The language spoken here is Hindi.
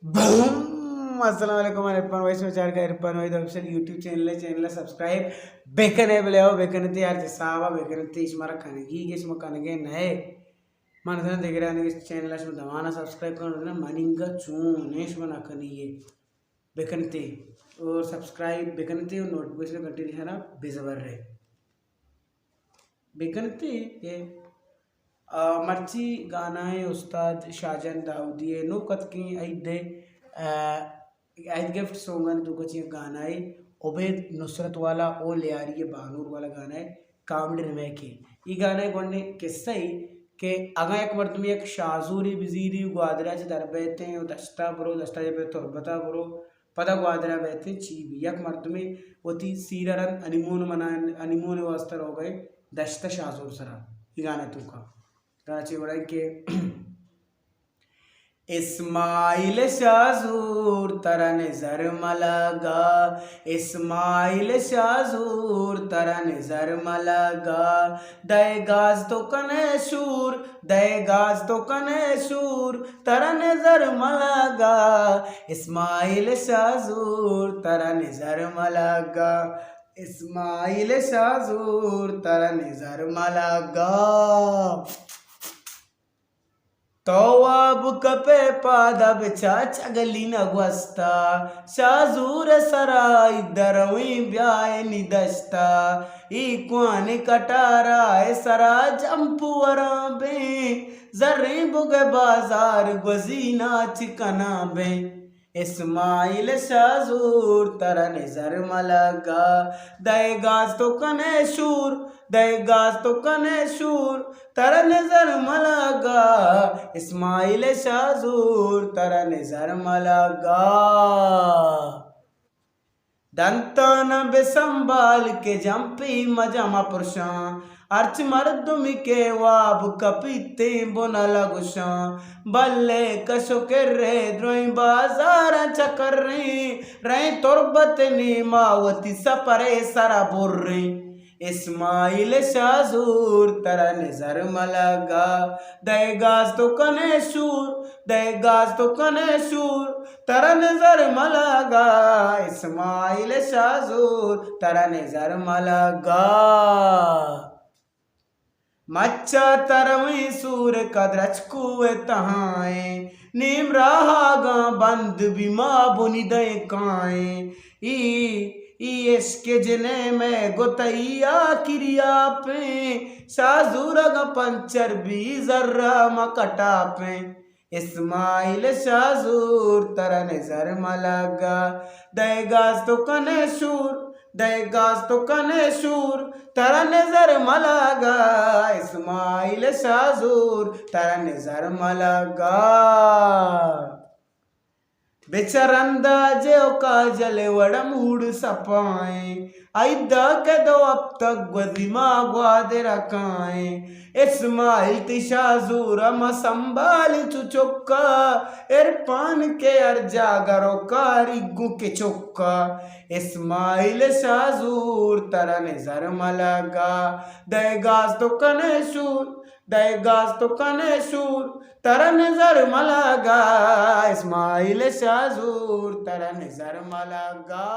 बूम अस्सलाम वालेकुम इरफान वॉइस विचार का Irfan voice official YouTube channel subscribe बेकने बेलेओ बेकनते यार जसावा बेकनते इसमारा कनगी के इसमें कनगे नए మన దగ్గర चैनल इसमें दवाना सब्सक्राइब करना मनिंगा चूने इसमें ना कनिए बेकनते और सब्सक्राइब बेकनते और नोटिफिकेशन कंटिन्यू है बेजबर रहे बेकनते ये मर्ची गाना है उस्ताद शाहजान दाऊदी है नो कत की ऐदे ऐद गिफ्ट सोंगन तो कुछ गाना है उबैद नुसरत वाला ओ ले आ रही है बानूर वाला गाना है कामेडी रिमेक है ये गाना है कोने किस्सा ही कि अगर एक मर्तमी एक शाजूरी बिजीरी ग्वादरा से दरबैते दस्ता जब तुरबता बरो पदा ग्वादरा बैठे चीबी एक मर्तमी वती सीररन अनिमोन मना अनिमोन वास्तर हो गए दस्ता शाजूर सरा ये गाना तू का गाना बड़ा के इस्माइल शाजूर तरन जर मलगा इस्माइल शाजूर तरन जर मलगा दय गाज तो कने शूर दय गाज तो कने शूर तरन जर मलगा इस्माइल शाजूर तरन जर मलगा इस्माइल शाजूर तरन जर मलगा तवाब कपे पादा बेचा चगली नगवस्ता शाजूर सराय दरवी ब्याय निदस्ता इक्वान कटारा सरा जंपुवरा बे जर्रे बुगे बाजार गुजीना चिकना बे इस्माइल शाजूर तरन जर मलगा दय गाज तो कने शूर दय गाज तो कने शूर तरन जर मलगा इस्माइल शाजूर तरन जर मलगा दंतन बेसंबाल के जंपी मजमा पुरुषा अर्च मर्दुम के वाब कपीते बुना लगुशा बल्ले कशो कर रे द्रोई बाजार चकर रे तुरबत नी मावती सपरे सरा बुर्री इस्माइल शाजूर तरन जर मलगा दय गाज तो कने शूर दय गाज तो कने शूर तरन जर मलगा इस्माइल शाजूर तरन जर मलगा मच्चा तरवी सूर कदरच कुए तहाए नीम राहागा बंद बिमा बुनी दय काए इसके जने में गोतैया क्रिया पे शाजूरग पंचर भी जर्रा मकटा पे इस्माइल शाजूर तरन जर मलगा दय गाज तो कने शूर दय गाज तो कने शूर तरन जर मलगा इस्माइल शाजूर तरन जर मलगा बेचरंदा जो काजल वड़मूड सपाए ऐदा के दो अब तक गजिमा ग्वाद रखाए इस्माइल तिशाजूर संभाल चुचुक्का इरफान के अर्जा गरो कारिगु के चुक्का इस्माइल शाजूर तरन जर मलगा दय गाज तो कने शूर दय गाज तो कने शूर तरन जर मलगा इस्माइल शाजूर तरन जर मलगा।